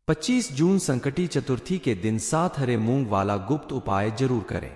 25 जून संकटी चतुर्थी के दिन 7 हरे मूंग वाला गुप्त उपाय जरूर करें।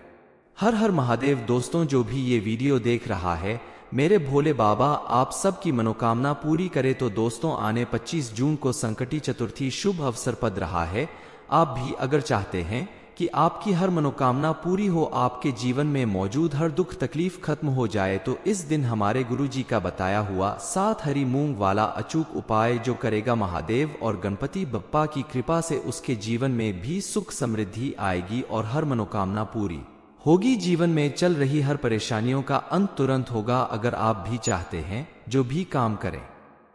हर हर महादेव। दोस्तों, जो भी ये वीडियो देख रहा है, मेरे भोले बाबा आप सब की मनोकामना पूरी करे। तो दोस्तों, आने 25 जून को संकटी चतुर्थी शुभ अवसर पड़ रहा है। आप भी अगर चाहते हैं कि आपकी हर मनोकामना पूरी हो, आपके जीवन में मौजूद हर दुख तकलीफ खत्म हो जाए, तो इस दिन हमारे गुरुजी का बताया हुआ 7 हरी मूंग वाला अचूक उपाय जो करेगा, महादेव और गणपति बप्पा की कृपा से उसके जीवन में भी सुख समृद्धि आएगी और हर मनोकामना पूरी होगी। जीवन में चल रही हर परेशानियों का अंत तुरंत होगा। अगर आप भी चाहते हैं जो भी काम करें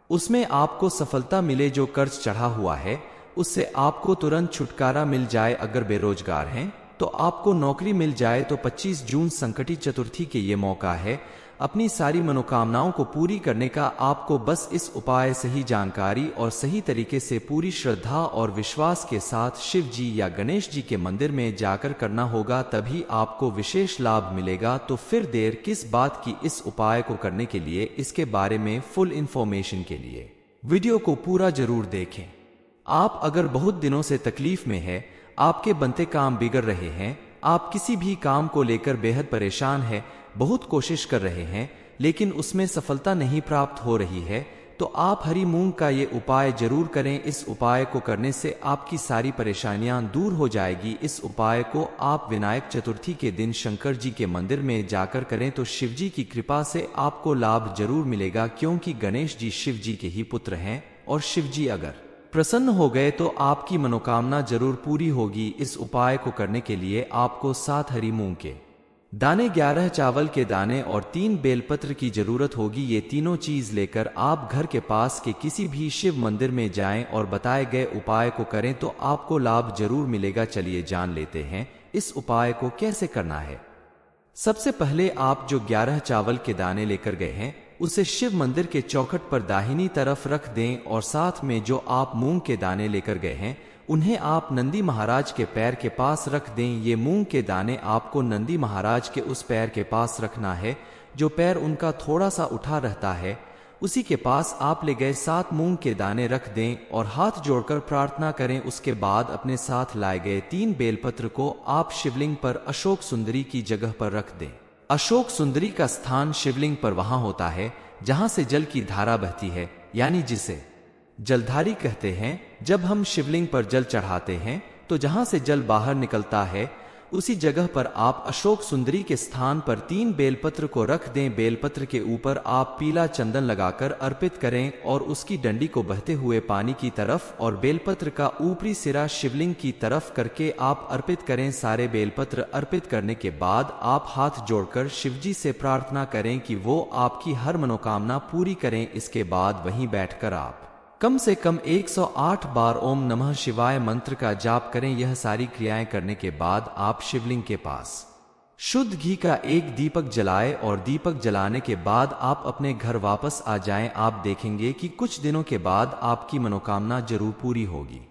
उसमें आपको सफलता मिले, जो कर्ज चढ़ा हुआ है उससे आपको तुरंत छुटकारा मिल जाए, अगर बेरोजगार हैं तो आपको नौकरी मिल जाए, तो 25 जून संकटी चतुर्थी के ये मौका है अपनी सारी मनोकामनाओं को पूरी करने का। आपको बस इस उपाय सही जानकारी और सही तरीके से पूरी श्रद्धा और विश्वास के साथ शिव जी या गणेश जी के मंदिर में जाकर करना होगा, तभी आपको विशेष लाभ मिलेगा। तो फिर देर किस बात की, इस उपाय को करने के लिए इसके बारे में फुल इंफॉर्मेशन के लिए वीडियो को पूरा जरूर देखें। आप अगर बहुत दिनों से तकलीफ में है, आपके बनते काम बिगड़ रहे हैं, आप किसी भी काम को लेकर बेहद परेशान है, बहुत कोशिश कर रहे हैं लेकिन उसमें सफलता नहीं प्राप्त हो रही है, तो आप हरी मूंग का ये उपाय जरूर करें। इस उपाय को करने से आपकी सारी परेशानियां दूर हो जाएगी। इस उपाय को आप विनायक चतुर्थी के दिन शंकर जी के मंदिर में जाकर करें, तो शिव जी की कृपा से आपको लाभ जरूर मिलेगा, क्योंकि गणेश जी शिव जी के ही पुत्र हैं और शिव जी अगर प्रसन्न हो गए तो आपकी मनोकामना जरूर पूरी होगी। इस उपाय को करने के लिए आपको 7 हरी मूंग के दाने, 11 चावल के दाने और 3 बेलपत्र की जरूरत होगी। ये तीनों चीज लेकर आप घर के पास के किसी भी शिव मंदिर में जाएं और बताए गए उपाय को करें, तो आपको लाभ जरूर मिलेगा। चलिए जान लेते हैं इस उपाय को कैसे करना है। सबसे पहले आप जो 11 चावल के दाने लेकर गए हैं उसे शिव मंदिर के चौखट पर दाहिनी तरफ रख दें, और साथ में जो आप मूंग के दाने लेकर गए हैं उन्हें आप नंदी महाराज के पैर के पास रख दें। ये मूंग के दाने आपको नंदी महाराज के उस पैर के पास रखना है जो पैर उनका थोड़ा सा उठा रहता है, उसी के पास आप ले गए 7 मूंग के दाने रख दें और हाथ जोड़कर प्रार्थना करें। उसके बाद अपने साथ लाए गए 3 बेलपत्र को आप शिवलिंग पर अशोक सुंदरी की जगह पर रख दें। अशोक सुंदरी का स्थान शिवलिंग पर वहां होता है जहां से जल की धारा बहती है, यानी जिसे जलधारी कहते हैं। जब हम शिवलिंग पर जल चढ़ाते हैं तो जहां से जल बाहर निकलता है उसी जगह पर आप अशोक सुंदरी के स्थान पर 3 बेलपत्र को रख दें। बेलपत्र के ऊपर आप पीला चंदन लगाकर अर्पित करें और उसकी डंडी को बहते हुए पानी की तरफ और बेलपत्र का ऊपरी सिरा शिवलिंग की तरफ करके आप अर्पित करें। सारे बेलपत्र अर्पित करने के बाद आप हाथ जोड़कर शिवजी से प्रार्थना करें कि वो आपकी हर मनोकामना पूरी करें। इसके बाद वहीं बैठकर आप कम से कम 108 बार ओम नमः शिवाय मंत्र का जाप करें। यह सारी क्रियाएं करने के बाद आप शिवलिंग के पास शुद्ध घी का एक दीपक जलाएं और दीपक जलाने के बाद आप अपने घर वापस आ जाएं। आप देखेंगे कि कुछ दिनों के बाद आपकी मनोकामना जरूर पूरी होगी।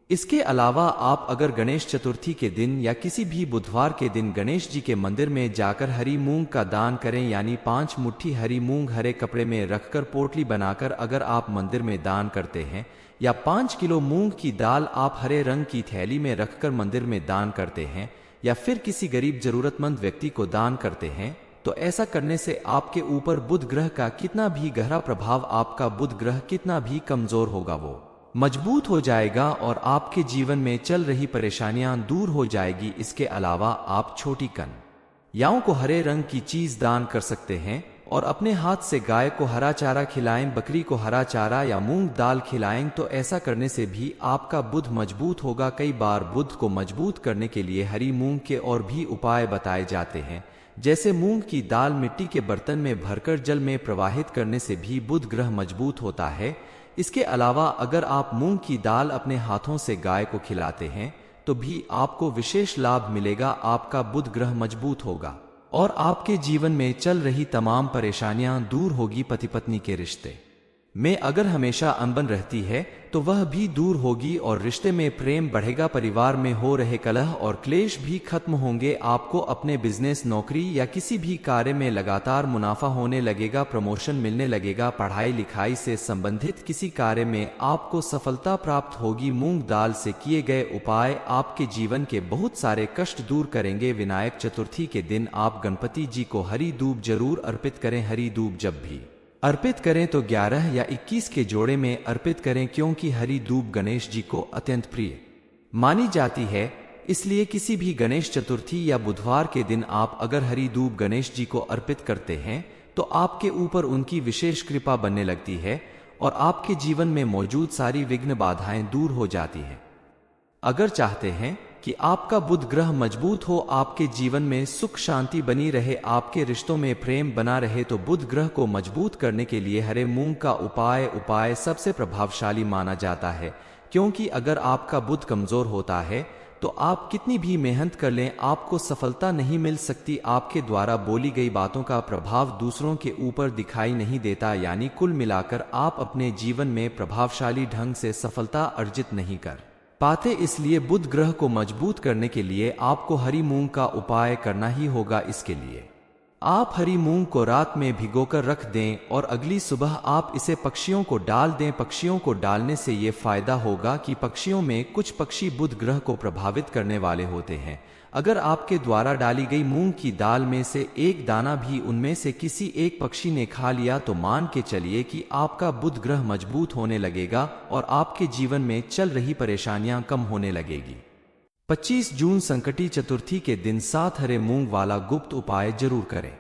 इसके अलावा आप अगर गणेश चतुर्थी के दिन या किसी भी बुधवार के दिन गणेश जी के मंदिर में जाकर हरी मूंग का दान करें, यानी 5 मुट्ठी हरी मूंग हरे कपड़े में रखकर पोटली बनाकर अगर आप मंदिर में दान करते हैं, या 5 किलो मूंग की दाल आप हरे रंग की थैली में रखकर मंदिर में दान करते हैं, या फिर किसी गरीब जरूरतमंद व्यक्ति को दान करते हैं, तो ऐसा करने से आपके ऊपर बुध ग्रह का कितना भी गहरा प्रभाव, आपका बुध ग्रह कितना भी कमजोर होगा, वो मजबूत हो जाएगा और आपके जीवन में चल रही परेशानियां दूर हो जाएगी। इसके अलावा आप छोटी कन्याओं को हरे रंग की चीज दान कर सकते हैं और अपने हाथ से गाय को हरा चारा खिलाएं, बकरी को हरा चारा या मूंग दाल खिलाएं, तो ऐसा करने से भी आपका बुध मजबूत होगा। कई बार बुध को मजबूत करने के लिए हरी मूंग के और भी उपाय बताए जाते हैं, जैसे मूंग की दाल मिट्टी के बर्तन में भरकर जल में प्रवाहित करने से भी बुध ग्रह मजबूत होता है। इसके अलावा अगर आप मूंग की दाल अपने हाथों से गाय को खिलाते हैं तो भी आपको विशेष लाभ मिलेगा, आपका बुध ग्रह मजबूत होगा और आपके जीवन में चल रही तमाम परेशानियां दूर होगी। पति पत्नी के रिश्ते में अगर हमेशा अनबन रहती है तो वह भी दूर होगी और रिश्ते में प्रेम बढ़ेगा। परिवार में हो रहे कलह और क्लेश भी खत्म होंगे। आपको अपने बिजनेस, नौकरी या किसी भी कार्य में लगातार मुनाफा होने लगेगा, प्रमोशन मिलने लगेगा। पढ़ाई लिखाई से संबंधित किसी कार्य में आपको सफलता प्राप्त होगी। मूंग दाल से किए गए उपाय आपके जीवन के बहुत सारे कष्ट दूर करेंगे। विनायक चतुर्थी के दिन आप गणपति जी को हरी दूब जरूर अर्पित करें। हरी दूब जब भी अर्पित करें तो 11 या 21 के जोड़े में अर्पित करें, क्योंकि हरी दूब गणेश जी को अत्यंत प्रिय मानी जाती है। इसलिए किसी भी गणेश चतुर्थी या बुधवार के दिन आप अगर हरी दूब गणेश जी को अर्पित करते हैं तो आपके ऊपर उनकी विशेष कृपा बनने लगती है और आपके जीवन में मौजूद सारी विघ्न बाधाएं दूर हो जाती हैं। अगर चाहते हैं कि आपका बुध ग्रह मजबूत हो, आपके जीवन में सुख शांति बनी रहे, आपके रिश्तों में प्रेम बना रहे, तो बुध ग्रह को मजबूत करने के लिए हरे मूंग का उपाय सबसे प्रभावशाली माना जाता है। क्योंकि अगर आपका बुध कमजोर होता है तो आप कितनी भी मेहनत कर लें, आपको सफलता नहीं मिल सकती। आपके द्वारा बोली गई बातों का प्रभाव दूसरों के ऊपर दिखाई नहीं देता। यानी कुल मिलाकर आप अपने जीवन में प्रभावशाली ढंग से सफलता अर्जित नहीं कर पाते। इसलिए बुध ग्रह को मजबूत करने के लिए आपको हरी मूंग का उपाय करना ही होगा। इसके लिए आप हरी मूंग को रात में भिगोकर रख दें और अगली सुबह आप इसे पक्षियों को डाल दें। पक्षियों को डालने से ये फायदा होगा कि पक्षियों में कुछ पक्षी बुध ग्रह को प्रभावित करने वाले होते हैं। अगर आपके द्वारा डाली गई मूंग की दाल में से एक दाना भी उनमें से किसी एक पक्षी ने खा लिया तो मान के चलिए कि आपका बुध ग्रह मजबूत होने लगेगा और आपके जीवन में चल रही परेशानियां कम होने लगेगी। 25 जून संकटी चतुर्थी के दिन 7 हरे मूंग वाला गुप्त उपाय जरूर करें।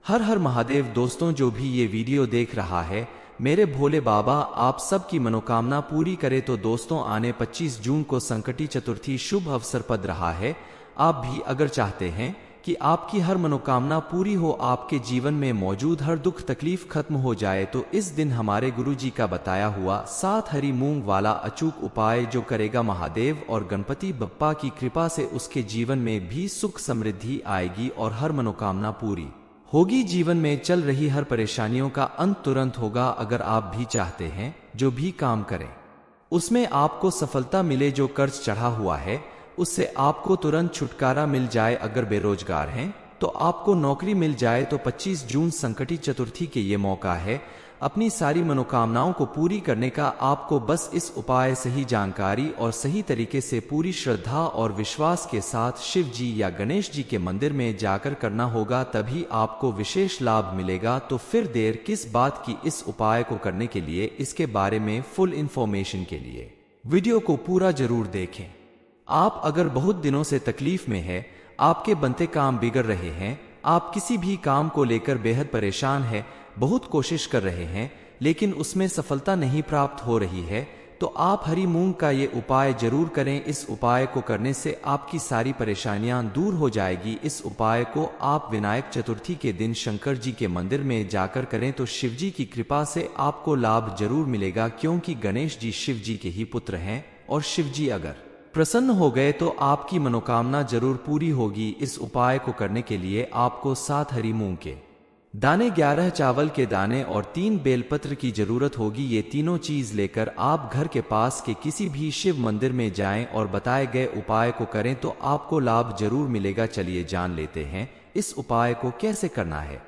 हर हर महादेव। दोस्तों, जो भी ये वीडियो देख रहा है, मेरे भोले बाबा आप सबकी मनोकामना पूरी करे। तो दोस्तों, आने 25 जून को संकटी चतुर्थी शुभ अवसर पड़ रहा है। आप भी अगर चाहते हैं कि आपकी हर मनोकामना पूरी हो, आपके जीवन में मौजूद हर दुख तकलीफ खत्म हो जाए, तो इस दिन हमारे गुरु जी का बताया हुआ 7 हरी मूंग वाला अचूक उपाय जो करेगा, महादेव और गणपति बप्पा की कृपा से उसके जीवन में भी सुख समृद्धि आएगी और हर मनोकामना पूरी होगी। जीवन में चल रही हर परेशानियों का अंत तुरंत होगा। अगर आप भी चाहते हैं जो भी काम करें उसमें आपको सफलता मिले, जो कर्ज चढ़ा हुआ है उससे आपको तुरंत छुटकारा मिल जाए, अगर बेरोजगार हैं तो आपको नौकरी मिल जाए, तो 25 जून संकटी चतुर्थी के ये मौका है अपनी सारी मनोकामनाओं को पूरी करने का। आपको बस इस उपाय सही जानकारी और सही तरीके से पूरी श्रद्धा और विश्वास के साथ शिव जी या गणेश जी के मंदिर में जाकर करना होगा, तभी आपको विशेष लाभ मिलेगा। तो फिर देर किस बात की, इस उपाय को करने के लिए इसके बारे में फुल इंफॉर्मेशन के लिए वीडियो को पूरा जरूर देखें। आप अगर बहुत दिनों से तकलीफ में है, आपके बनते काम बिगड़ रहे हैं, आप किसी भी काम को लेकर बेहद परेशान है, बहुत कोशिश कर रहे हैं लेकिन उसमें सफलता नहीं प्राप्त हो रही है, तो आप हरी मूंग का ये उपाय जरूर करें। इस उपाय को करने से आपकी सारी परेशानियां दूर हो जाएगी। इस उपाय को आप विनायक चतुर्थी के दिन शंकर जी के मंदिर में जाकर करें तो शिव जी की कृपा से आपको लाभ जरूर मिलेगा, क्योंकि गणेश जी शिव जी के ही पुत्र हैं और शिव जी अगर प्रसन्न हो गए तो आपकी मनोकामना जरूर पूरी होगी। इस उपाय को करने के लिए आपको 7 हरी मूंग के दाने, 11 चावल के दाने और 3 बेलपत्र की जरूरत होगी। ये तीनों चीज लेकर आप घर के पास के किसी भी शिव मंदिर में जाएं और बताए गए उपाय को करें तो आपको लाभ जरूर मिलेगा। चलिए जान लेते हैं इस उपाय को कैसे करना है।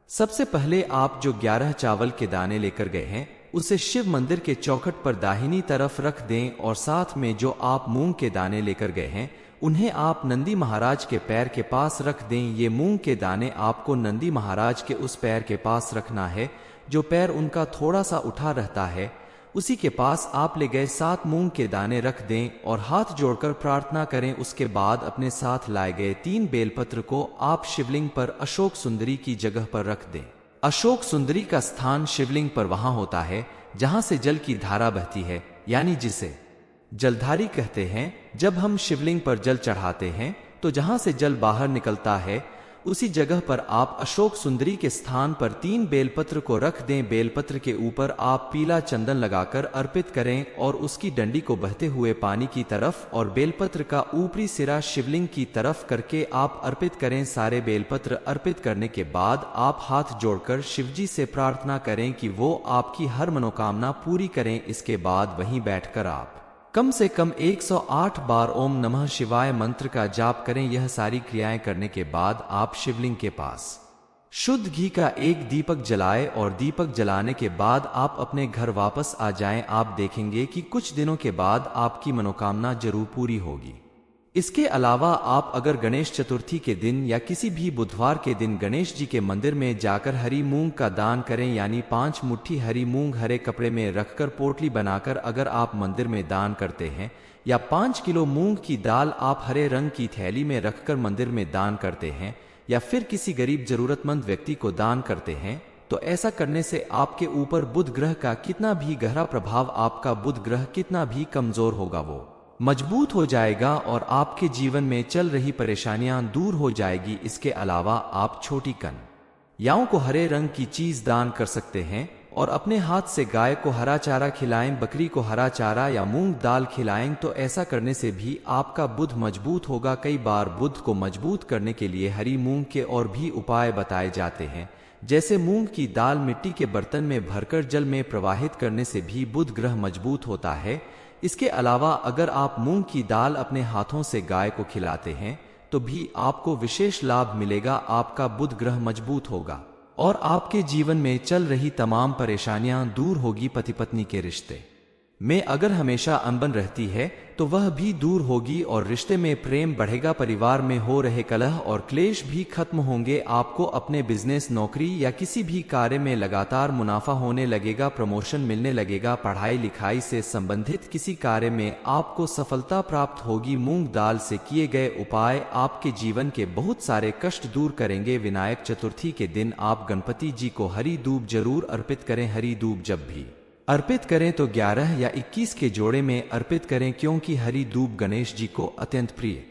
सबसे पहले आप जो 11 चावल के दाने लेकर गए हैं उसे शिव मंदिर के चौखट पर दाहिनी तरफ रख दें और साथ में जो आप मूंग के दाने लेकर गए हैं उन्हें आप नंदी महाराज के पैर के पास रख दें। ये मूंग के दाने आपको नंदी महाराज के उस पैर के पास रखना है जो पैर उनका थोड़ा सा उठा रहता है, उसी के पास आप ले गए 7 मूंग के दाने रख दें और हाथ जोड़कर प्रार्थना करें। उसके बाद अपने साथ लाए गए 3 बेलपत्र को आप शिवलिंग पर अशोक सुंदरी की जगह पर रख दें। अशोक सुंदरी का स्थान शिवलिंग पर वहां होता है जहां से जल की धारा बहती है, यानी जिसे जलधारी कहते हैं। जब हम शिवलिंग पर जल चढ़ाते हैं तो जहां से जल बाहर निकलता है उसी जगह पर आप अशोक सुंदरी के स्थान पर 3 बेलपत्र को रख दें। बेलपत्र के ऊपर आप पीला चंदन लगाकर अर्पित करें और उसकी डंडी को बहते हुए पानी की तरफ और बेलपत्र का ऊपरी सिरा शिवलिंग की तरफ करके आप अर्पित करें। सारे बेलपत्र अर्पित करने के बाद आप हाथ जोड़कर शिवजी से प्रार्थना करें कि वो आपकी हर मनोकामना पूरी करें। इसके बाद वहीं बैठकर आप कम से कम 108 बार ओम नमः शिवाय मंत्र का जाप करें। यह सारी क्रियाएं करने के बाद आप शिवलिंग के पास शुद्ध घी का एक दीपक जलाएं और दीपक जलाने के बाद आप अपने घर वापस आ जाएं। आप देखेंगे कि कुछ दिनों के बाद आपकी मनोकामना जरूर पूरी होगी। इसके अलावा आप अगर गणेश चतुर्थी के दिन या किसी भी बुधवार के दिन गणेश जी के मंदिर में जाकर हरी मूंग का दान करें, यानी 5 मुट्ठी हरी मूंग हरे कपड़े में रखकर पोटली बनाकर अगर आप मंदिर में दान करते हैं, या 5 किलो मूंग की दाल आप हरे रंग की थैली में रखकर मंदिर में दान करते हैं, या फिर किसी गरीब जरूरतमंद व्यक्ति को दान करते हैं, तो ऐसा करने से आपके ऊपर बुध ग्रह का कितना भी गहरा प्रभाव, आपका बुध ग्रह कितना भी कमजोर होगा, वो मजबूत हो जाएगा और आपके जीवन में चल रही परेशानियां दूर हो जाएगी। इसके अलावा आप छोटी कन्याओं को हरे रंग की चीज दान कर सकते हैं और अपने हाथ से गाय को हरा चारा खिलाएं, बकरी को हरा चारा या मूंग दाल खिलाएं, तो ऐसा करने से भी आपका बुध मजबूत होगा। कई बार बुध को मजबूत करने के लिए हरी मूंग के और भी उपाय बताए जाते हैं, जैसे मूंग की दाल मिट्टी के बर्तन में भरकर जल में प्रवाहित करने से भी बुध ग्रह मजबूत होता है। इसके अलावा अगर आप मूंग की दाल अपने हाथों से गाय को खिलाते हैं तो भी आपको विशेष लाभ मिलेगा, आपका बुध ग्रह मजबूत होगा और आपके जीवन में चल रही तमाम परेशानियां दूर होगी। पति पत्नी के रिश्ते में अगर हमेशा अनबन रहती है तो वह भी दूर होगी और रिश्ते में प्रेम बढ़ेगा। परिवार में हो रहे कलह और क्लेश भी खत्म होंगे। आपको अपने बिजनेस, नौकरी या किसी भी कार्य में लगातार मुनाफा होने लगेगा, प्रमोशन मिलने लगेगा। पढ़ाई लिखाई से संबंधित किसी कार्य में आपको सफलता प्राप्त होगी। मूंग दाल से किए गए उपाय आपके जीवन के बहुत सारे कष्ट दूर करेंगे। विनायक चतुर्थी के दिन आप गणपति जी को हरी दूब जरूर अर्पित करें। हरी दूब जब भी अर्पित करें तो 11 या 21 के जोड़े में अर्पित करें, क्योंकि हरी दूब गणेश जी को अत्यंत प्रिय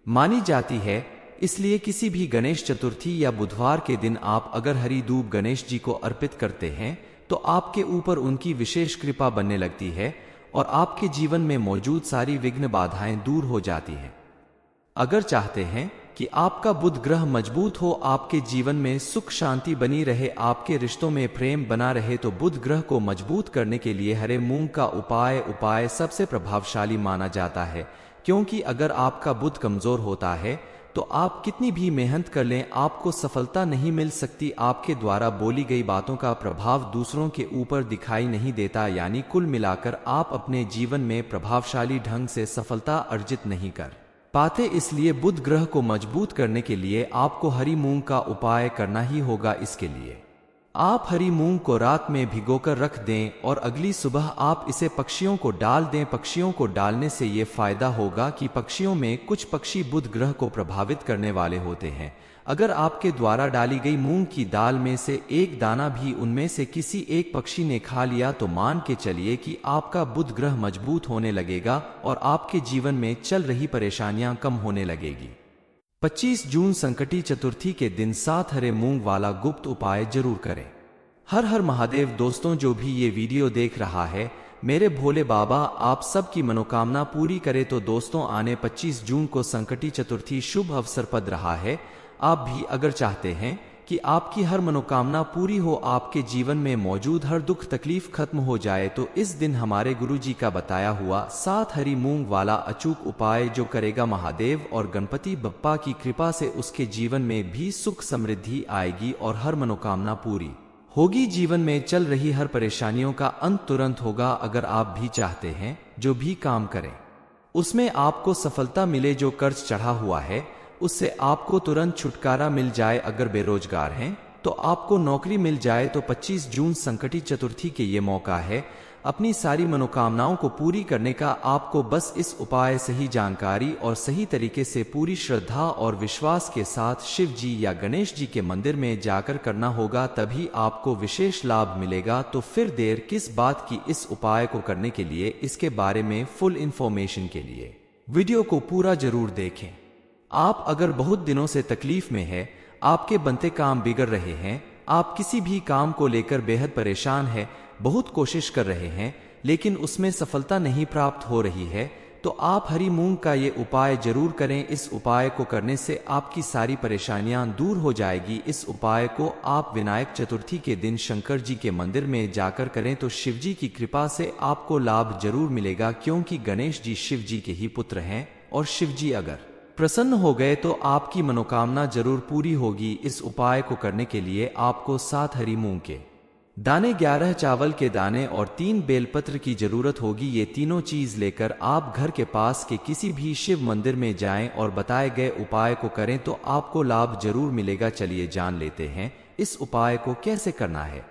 मानी जाती है। इसलिए किसी भी गणेश चतुर्थी या बुधवार के दिन आप अगर हरी दूब गणेश जी को अर्पित करते हैं तो आपके ऊपर उनकी विशेष कृपा बनने लगती है और आपके जीवन में मौजूद सारी विघ्न बाधाएं दूर हो जाती हैं। अगर चाहते हैं कि आपका बुध ग्रह मजबूत हो, आपके जीवन में सुख शांति बनी रहे, आपके रिश्तों में प्रेम बना रहे, तो बुध ग्रह को मजबूत करने के लिए हरे मूंग का उपाय सबसे प्रभावशाली माना जाता है। क्योंकि अगर आपका बुध कमजोर होता है तो आप कितनी भी मेहनत कर लें, आपको सफलता नहीं मिल सकती। आपके द्वारा बोली गई बातों का प्रभाव दूसरों के ऊपर दिखाई नहीं देता, यानी कुल मिलाकर आप अपने जीवन में प्रभावशाली ढंग से सफलता अर्जित नहीं कर पाते। इसलिए बुध ग्रह को मजबूत करने के लिए आपको हरी मूंग का उपाय करना ही होगा। इसके लिए आप हरी मूंग को रात में भिगोकर रख दें और अगली सुबह आप इसे पक्षियों को डाल दें। पक्षियों को डालने से ये फायदा होगा कि पक्षियों में कुछ पक्षी बुध ग्रह को प्रभावित करने वाले होते हैं। अगर आपके द्वारा डाली गई मूंग की दाल में से एक दाना भी उनमें से किसी एक पक्षी ने खा लिया तो मान के चलिए कि आपका बुध ग्रह मजबूत होने लगेगा और आपके जीवन में चल रही परेशानियां कम होने लगेगी। 25 जून संकटी चतुर्थी के दिन 7 हरे मूंग वाला गुप्त उपाय जरूर करें। हर हर महादेव। दोस्तों, जो भी ये वीडियो देख रहा है, मेरे भोले बाबा आप सबकी मनोकामना पूरी करे। तो दोस्तों, आने 25 जून को संकटी चतुर्थी शुभ अवसर पड़ रहा है। आप भी अगर चाहते हैं कि आपकी हर मनोकामना पूरी हो, आपके जीवन में मौजूद हर दुख तकलीफ खत्म हो जाए, तो इस दिन हमारे गुरुजी का बताया हुआ 7 हरी मूंग वाला अचूक उपाय जो करेगा, महादेव और गणपति बप्पा की कृपा से उसके जीवन में भी सुख समृद्धि आएगी और हर मनोकामना पूरी होगी। जीवन में चल रही हर परेशानियों का अंत तुरंत होगा। अगर आप भी चाहते हैं जो भी काम करें उसमें आपको सफलता मिले, जो कर्ज चढ़ा हुआ है उससे आपको तुरंत छुटकारा मिल जाए, अगर बेरोजगार हैं तो आपको नौकरी मिल जाए, तो 25 जून संकटी चतुर्थी के ये मौका है अपनी सारी मनोकामनाओं को पूरी करने का। आपको बस इस उपाय सही जानकारी और सही तरीके से पूरी श्रद्धा और विश्वास के साथ शिव जी या गणेश जी के मंदिर में जाकर करना होगा, तभी आपको विशेष लाभ मिलेगा। तो फिर देर किस बात की, इस उपाय को करने के लिए इसके बारे में फुल इंफॉर्मेशन के लिए वीडियो को पूरा जरूर देखें। आप अगर बहुत दिनों से तकलीफ में है, आपके बनते काम बिगड़ रहे हैं, आप किसी भी काम को लेकर बेहद परेशान हैं, बहुत कोशिश कर रहे हैं लेकिन उसमें सफलता नहीं प्राप्त हो रही है, तो आप हरी मूंग का ये उपाय जरूर करें। इस उपाय को करने से आपकी सारी परेशानियां दूर हो जाएगी। इस उपाय को आप विनायक चतुर्थी के दिन शंकर जी के मंदिर में जाकर करें तो शिव जी की कृपा से आपको लाभ जरूर मिलेगा, क्योंकि गणेश जी शिव जी के ही पुत्र हैं और शिव जी अगर प्रसन्न हो गए तो आपकी मनोकामना जरूर पूरी होगी। इस उपाय को करने के लिए आपको 7 हरी मूंग के दाने, 11 चावल के दाने और 3 बेलपत्र की जरूरत होगी। ये तीनों चीज लेकर आप घर के पास के किसी भी शिव मंदिर में जाएं और बताए गए उपाय को करें तो आपको लाभ जरूर मिलेगा। चलिए जान लेते हैं इस उपाय को कैसे करना है।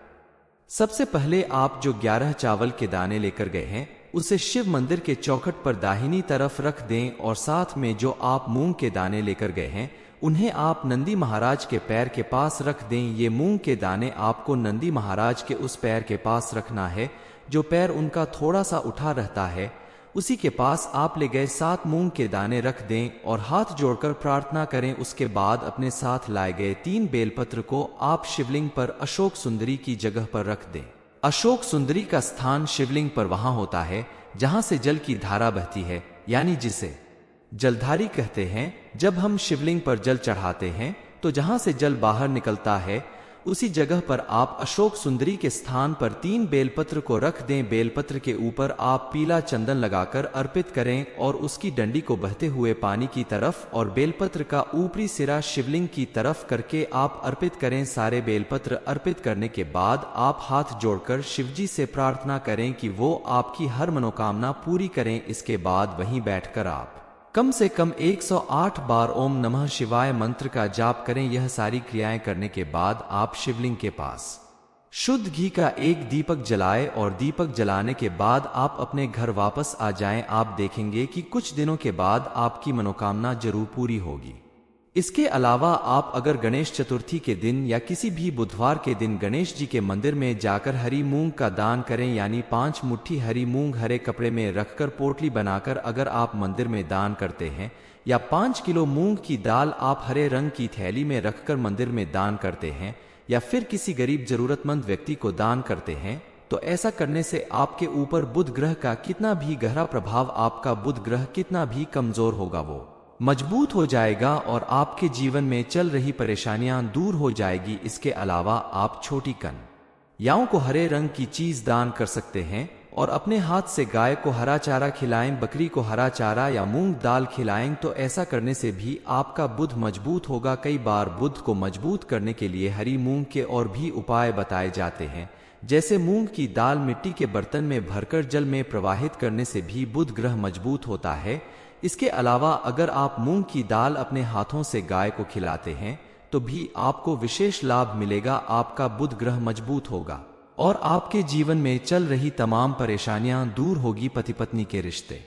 सबसे पहले आप जो 11 चावल के दाने लेकर गए हैं उसे शिव मंदिर के चौखट पर दाहिनी तरफ रख दें और साथ में जो आप मूंग के दाने लेकर गए हैं उन्हें आप नंदी महाराज के पैर के पास रख दें। ये मूंग के दाने आपको नंदी महाराज के उस पैर के पास रखना है जो पैर उनका थोड़ा सा उठा रहता है, उसी के पास आप ले गए 7 मूंग के दाने रख दें और हाथ जोड़कर प्रार्थना करें। उसके बाद अपने साथ लाए गए 3 बेलपत्र को आप शिवलिंग पर अशोक सुंदरी की जगह पर रख दें। अशोक सुंदरी का स्थान शिवलिंग पर वहां होता है जहां से जल की धारा बहती है, यानी जिसे जलधारी कहते हैं। जब हम शिवलिंग पर जल चढ़ाते हैं तो जहां से जल बाहर निकलता है उसी जगह पर आप अशोक सुंदरी के स्थान पर 3 बेलपत्र को रख दें। बेलपत्र के ऊपर आप पीला चंदन लगाकर अर्पित करें और उसकी डंडी को बहते हुए पानी की तरफ और बेलपत्र का ऊपरी सिरा शिवलिंग की तरफ करके आप अर्पित करें। सारे बेलपत्र अर्पित करने के बाद आप हाथ जोड़कर शिवजी से प्रार्थना करें कि वो आपकी हर मनोकामना पूरी करें। इसके बाद वहीं बैठकर आप कम से कम 108 बार ओम नमः शिवाय मंत्र का जाप करें। यह सारी क्रियाएं करने के बाद आप शिवलिंग के पास शुद्ध घी का एक दीपक जलाएं और दीपक जलाने के बाद आप अपने घर वापस आ जाएं। आप देखेंगे कि कुछ दिनों के बाद आपकी मनोकामना जरूर पूरी होगी। इसके अलावा आप अगर गणेश चतुर्थी के दिन या किसी भी बुधवार के दिन गणेश जी के मंदिर में जाकर हरी मूंग का दान करें, यानी 5 मुट्ठी हरी मूंग हरे कपड़े में रखकर पोटली बनाकर अगर आप मंदिर में दान करते हैं, या 5 किलो मूंग की दाल आप हरे रंग की थैली में रखकर मंदिर में दान करते हैं, या फिर किसी गरीब जरूरतमंद व्यक्ति को दान करते हैं, तो ऐसा करने से आपके ऊपर बुध ग्रह का कितना भी गहरा प्रभाव, आपका बुध ग्रह कितना भी कमजोर होगा, वो मजबूत हो जाएगा और आपके जीवन में चल रही परेशानियां दूर हो जाएगी। इसके अलावा आप छोटी कन्याओं को हरे रंग की चीज दान कर सकते हैं और अपने हाथ से गाय को हरा चारा खिलाएं, बकरी को हरा चारा या मूंग दाल खिलाएं, तो ऐसा करने से भी आपका बुध मजबूत होगा। कई बार बुध को मजबूत करने के लिए हरी मूंग के और भी उपाय बताए जाते हैं, जैसे मूंग की दाल मिट्टी के बर्तन में भरकर जल में प्रवाहित करने से भी बुध ग्रह मजबूत होता है। इसके अलावा अगर आप मूंग की दाल अपने हाथों से गाय को खिलाते हैं तो भी आपको विशेष लाभ मिलेगा, आपका बुध ग्रह मजबूत होगा और आपके जीवन में चल रही तमाम परेशानियां दूर होगी। पति पत्नी के रिश्ते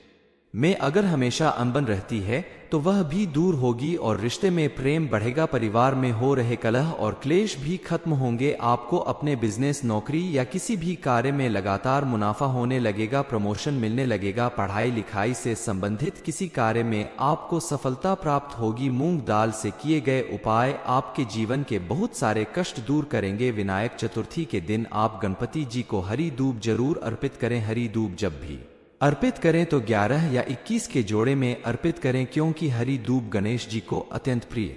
में अगर हमेशा अनबन रहती है तो वह भी दूर होगी और रिश्ते में प्रेम बढ़ेगा। परिवार में हो रहे कलह और क्लेश भी खत्म होंगे। आपको अपने बिजनेस, नौकरी या किसी भी कार्य में लगातार मुनाफा होने लगेगा, प्रमोशन मिलने लगेगा। पढ़ाई लिखाई से संबंधित किसी कार्य में आपको सफलता प्राप्त होगी। मूंग दाल से किए गए उपाय आपके जीवन के बहुत सारे कष्ट दूर करेंगे। विनायक चतुर्थी के दिन आप गणपति जी को हरी दूब जरूर अर्पित करें। हरी दूब जब भी अर्पित करें तो 11 या 21 के जोड़े में अर्पित करें, क्योंकि हरी दूब गणेश जी को अत्यंत प्रिय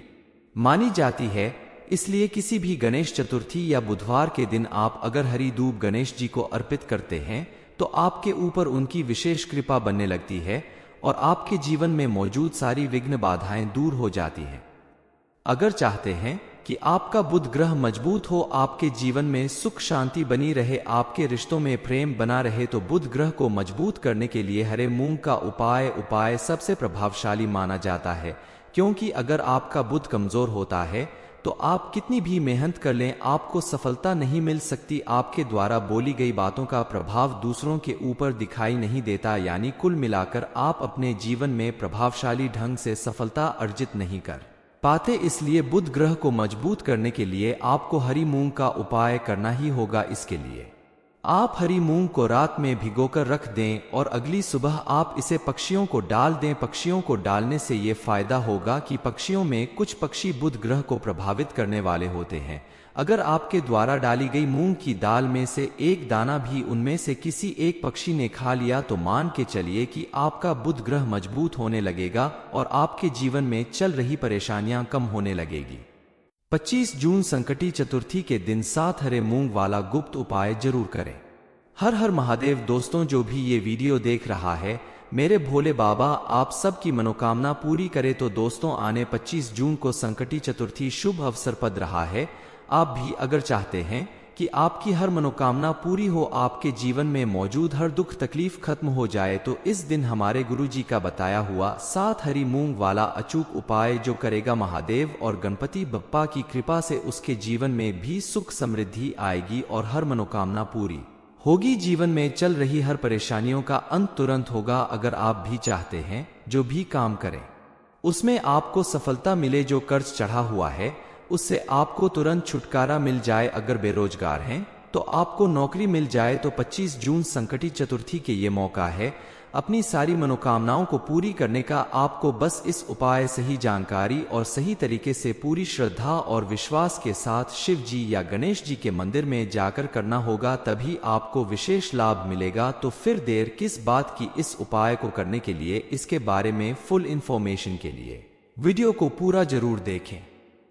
मानी जाती है। इसलिए किसी भी गणेश चतुर्थी या बुधवार के दिन आप अगर हरी दूब गणेश जी को अर्पित करते हैं तो आपके ऊपर उनकी विशेष कृपा बनने लगती है और आपके जीवन में मौजूद सारी विघ्न बाधाएं दूर हो जाती हैं। अगर चाहते हैं कि आपका बुध ग्रह मजबूत हो, आपके जीवन में सुख शांति बनी रहे, आपके रिश्तों में प्रेम बना रहे, तो बुध ग्रह को मजबूत करने के लिए हरे मूंग का उपाय सबसे प्रभावशाली माना जाता है। क्योंकि अगर आपका बुध कमजोर होता है तो आप कितनी भी मेहनत कर लें, आपको सफलता नहीं मिल सकती। आपके द्वारा बोली गई बातों का प्रभाव दूसरों के ऊपर दिखाई नहीं देता, यानी कुल मिलाकर आप अपने जीवन में प्रभावशाली ढंग से सफलता अर्जित नहीं कर पाते। इसलिए बुध ग्रह को मजबूत करने के लिए आपको हरी मूंग का उपाय करना ही होगा। इसके लिए आप हरी मूंग को रात में भिगोकर रख दें और अगली सुबह आप इसे पक्षियों को डाल दें। पक्षियों को डालने से ये फायदा होगा कि पक्षियों में कुछ पक्षी बुध ग्रह को प्रभावित करने वाले होते हैं। अगर आपके द्वारा डाली गई मूंग की दाल में से एक दाना भी उनमें से किसी एक पक्षी ने खा लिया तो मान के चलिए कि आपका बुध ग्रह मजबूत होने लगेगा और आपके जीवन में चल रही परेशानियां कम होने लगेगी। 25 जून संकटी चतुर्थी के दिन 7 हरे मूंग वाला गुप्त उपाय जरूर करें। हर हर महादेव। दोस्तों, जो भी ये वीडियो देख रहा है, मेरे भोले बाबा आप सबकी मनोकामना पूरी करे। तो दोस्तों, आने 25 जून को संकटी चतुर्थी शुभ अवसर पड़ रहा है। आप भी अगर चाहते हैं कि आपकी हर मनोकामना पूरी हो, आपके जीवन में मौजूद हर दुख तकलीफ खत्म हो जाए, तो इस दिन हमारे गुरुजी का बताया हुआ 7 हरी मूंग वाला अचूक उपाय जो करेगा, महादेव और गणपति बप्पा की कृपा से उसके जीवन में भी सुख समृद्धि आएगी और हर मनोकामना पूरी होगी। जीवन में चल रही हर परेशानियों का अंत तुरंत होगा। अगर आप भी चाहते हैं जो भी काम करें उसमें आपको सफलता मिले, जो कर्ज चढ़ा हुआ है उससे आपको तुरंत छुटकारा मिल जाए, अगर बेरोजगार हैं तो आपको नौकरी मिल जाए, तो 25 जून संकटी चतुर्थी के ये मौका है अपनी सारी मनोकामनाओं को पूरी करने का। आपको बस इस उपाय सही जानकारी और सही तरीके से पूरी श्रद्धा और विश्वास के साथ शिव जी या गणेश जी के मंदिर में जाकर करना होगा, तभी आपको विशेष लाभ मिलेगा। तो फिर देर किस बात की, इस उपाय को करने के लिए इसके बारे में फुल इंफॉर्मेशन के लिए वीडियो को पूरा जरूर देखें।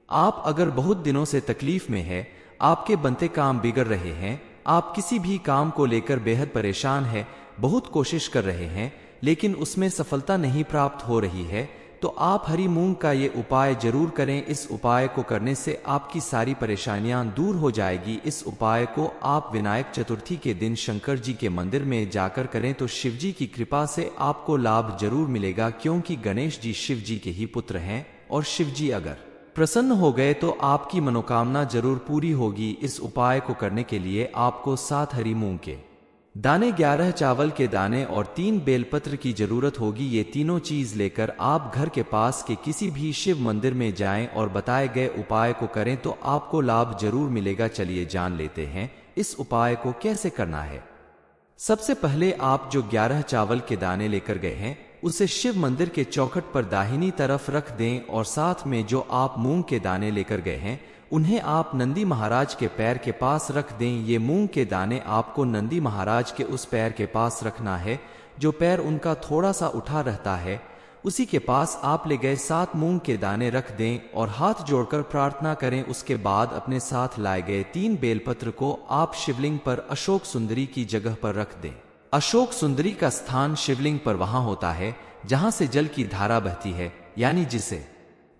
आप अगर बहुत दिनों से तकलीफ में है, आपके बनते काम बिगड़ रहे हैं, आप किसी भी काम को लेकर बेहद परेशान है, बहुत कोशिश कर रहे हैं लेकिन उसमें सफलता नहीं प्राप्त हो रही है, तो आप हरी मूंग का ये उपाय जरूर करें। इस उपाय को करने से आपकी सारी परेशानियां दूर हो जाएगी। इस उपाय को आप विनायक चतुर्थी के दिन शंकर जी के मंदिर में जाकर करें तो शिव जी की कृपा से आपको लाभ जरूर मिलेगा, क्योंकि गणेश जी शिव जी के ही पुत्र हैं और शिव जी अगर प्रसन्न हो गए तो आपकी मनोकामना जरूर पूरी होगी। इस उपाय को करने के लिए आपको 7 हरी मूंग के दाने, 11 चावल के दाने और 3 बेलपत्र की जरूरत होगी। ये तीनों चीज लेकर आप घर के पास के किसी भी शिव मंदिर में जाएं और बताए गए उपाय को करें तो आपको लाभ जरूर मिलेगा। चलिए जान लेते हैं इस उपाय को कैसे करना है। सबसे पहले आप जो 11 चावल के दाने लेकर गए हैं उसे शिव मंदिर के चौखट पर दाहिनी तरफ रख दें और साथ में जो आप मूंग के दाने लेकर गए हैं उन्हें आप नंदी महाराज के पैर के पास रख दें। ये मूंग के दाने आपको नंदी महाराज के उस पैर के पास रखना है जो पैर उनका थोड़ा सा उठा रहता है, उसी के पास आप ले गए 7 मूंग के दाने रख दें और हाथ जोड़कर प्रार्थना करें। उसके बाद अपने साथ लाए गए 3 बेलपत्र को आप शिवलिंग पर अशोक सुंदरी की जगह पर रख दें। अशोक सुंदरी का स्थान शिवलिंग पर वहां होता है जहां से जल की धारा बहती है, यानी जिसे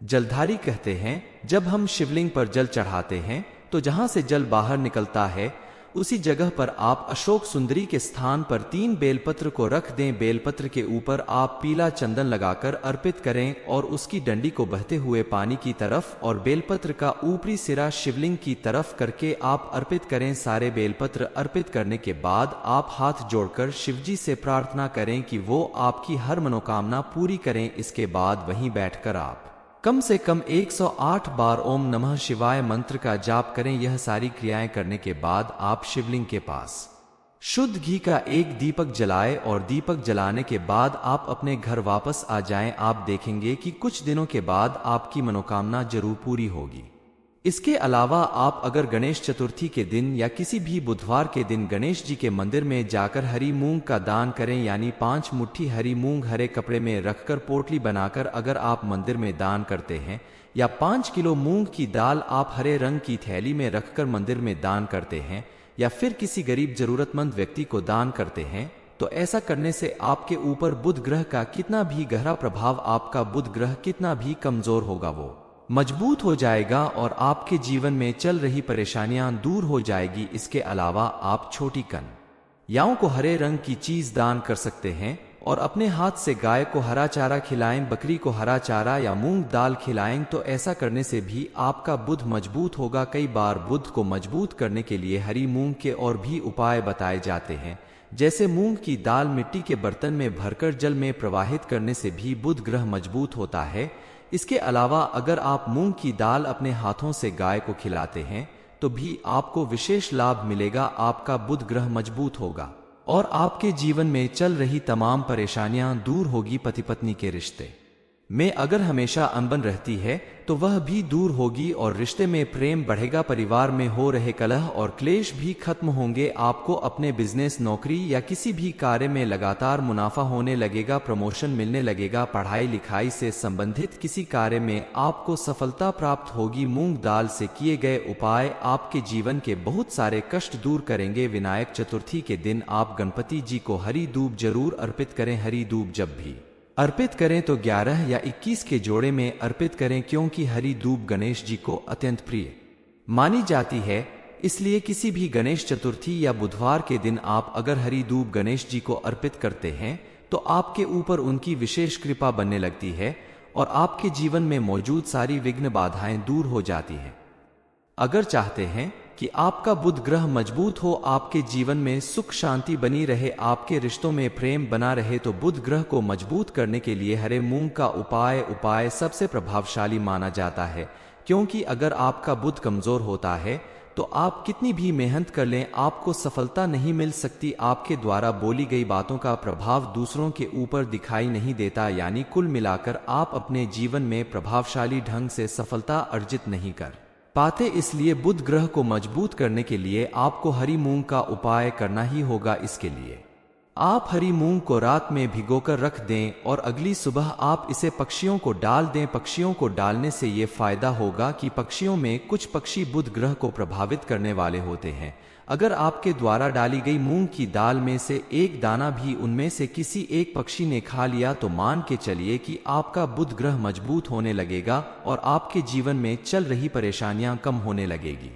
जलधारी कहते हैं। जब हम शिवलिंग पर जल चढ़ाते हैं तो जहां से जल बाहर निकलता है उसी जगह पर आप अशोक सुंदरी के स्थान पर 3 बेलपत्र को रख दें। बेलपत्र के ऊपर आप पीला चंदन लगाकर अर्पित करें और उसकी डंडी को बहते हुए पानी की तरफ और बेलपत्र का ऊपरी सिरा शिवलिंग की तरफ करके आप अर्पित करें। सारे बेलपत्र अर्पित करने के बाद आप हाथ जोड़कर शिवजी से प्रार्थना करें कि वो आपकी हर मनोकामना पूरी करें। इसके बाद वहीं बैठकर आप कम से कम 108 बार ओम नमः शिवाय मंत्र का जाप करें। यह सारी क्रियाएं करने के बाद आप शिवलिंग के पास शुद्ध घी का एक दीपक जलाएं और दीपक जलाने के बाद आप अपने घर वापस आ जाएं। आप देखेंगे कि कुछ दिनों के बाद आपकी मनोकामना जरूर पूरी होगी। इसके अलावा आप अगर गणेश चतुर्थी के दिन या किसी भी बुधवार के दिन गणेश जी के मंदिर में जाकर हरी मूंग का दान करें, यानी 5 मुट्ठी हरी मूंग हरे कपड़े में रखकर पोटली बनाकर अगर आप मंदिर में दान करते हैं, या 5 किलो मूंग की दाल आप हरे रंग की थैली में रखकर मंदिर में दान करते हैं, या फिर किसी गरीब जरूरतमंद व्यक्ति को दान करते हैं, तो ऐसा करने से आपके ऊपर बुध ग्रह का कितना भी गहरा प्रभाव, आपका बुध ग्रह कितना भी कमजोर होगा, वो मजबूत हो जाएगा और आपके जीवन में चल रही परेशानियां दूर हो जाएगी। इसके अलावा आप छोटी कन्याओं को हरे रंग की चीज दान कर सकते हैं और अपने हाथ से गाय को हरा चारा खिलाएं, बकरी को हरा चारा या मूंग दाल खिलाएं, तो ऐसा करने से भी आपका बुध मजबूत होगा। कई बार बुध को मजबूत करने के लिए हरी मूंग के और भी उपाय बताए जाते हैं, जैसे मूंग की दाल मिट्टी के बर्तन में भरकर जल में प्रवाहित करने से भी बुध ग्रह मजबूत होता है। इसके अलावा अगर आप मूंग की दाल अपने हाथों से गाय को खिलाते हैं तो भी आपको विशेष लाभ मिलेगा। आपका बुध ग्रह मजबूत होगा और आपके जीवन में चल रही तमाम परेशानियां दूर होगी। पति पत्नी के रिश्ते में अगर हमेशा अनबन रहती है तो वह भी दूर होगी और रिश्ते में प्रेम बढ़ेगा। परिवार में हो रहे कलह और क्लेश भी खत्म होंगे। आपको अपने बिजनेस, नौकरी या किसी भी कार्य में लगातार मुनाफा होने लगेगा, प्रमोशन मिलने लगेगा। पढ़ाई लिखाई से संबंधित किसी कार्य में आपको सफलता प्राप्त होगी। मूंग दाल से किए गए उपाय आपके जीवन के बहुत सारे कष्ट दूर करेंगे। विनायक चतुर्थी के दिन आप गणपति जी को हरी दूब जरूर अर्पित करें। हरी दूब जब भी अर्पित करें तो 11 या 21 के जोड़े में अर्पित करें, क्योंकि हरी दूब गणेश जी को अत्यंत प्रिय मानी जाती है। इसलिए किसी भी गणेश चतुर्थी या बुधवार के दिन आप अगर हरी दूब गणेश जी को अर्पित करते हैं तो आपके ऊपर उनकी विशेष कृपा बनने लगती है और आपके जीवन में मौजूद सारी विघ्न बाधाएं दूर हो जाती हैं। अगर चाहते हैं कि आपका बुध ग्रह मजबूत हो, आपके जीवन में सुख शांति बनी रहे, आपके रिश्तों में प्रेम बना रहे, तो बुध ग्रह को मजबूत करने के लिए हरे मूंग का उपाय सबसे प्रभावशाली माना जाता है। क्योंकि अगर आपका बुध कमजोर होता है तो आप कितनी भी मेहनत कर लें, आपको सफलता नहीं मिल सकती। आपके द्वारा बोली गई बातों का प्रभाव दूसरों के ऊपर दिखाई नहीं देता। यानी कुल मिलाकर आप अपने जीवन में प्रभावशाली ढंग से सफलता अर्जित नहीं कर पाते। इसलिए बुध ग्रह को मजबूत करने के लिए आपको हरी मूंग का उपाय करना ही होगा। इसके लिए आप हरी मूंग को रात में भिगोकर रख दें और अगली सुबह आप इसे पक्षियों को डाल दें। पक्षियों को डालने से ये फायदा होगा कि पक्षियों में कुछ पक्षी बुध ग्रह को प्रभावित करने वाले होते हैं। अगर आपके द्वारा डाली गई मूंग की दाल में से एक दाना भी उनमें से किसी एक पक्षी ने खा लिया तो मान के चलिए कि आपका बुध ग्रह मजबूत होने लगेगा और आपके जीवन में चल रही परेशानियां कम होने लगेगी।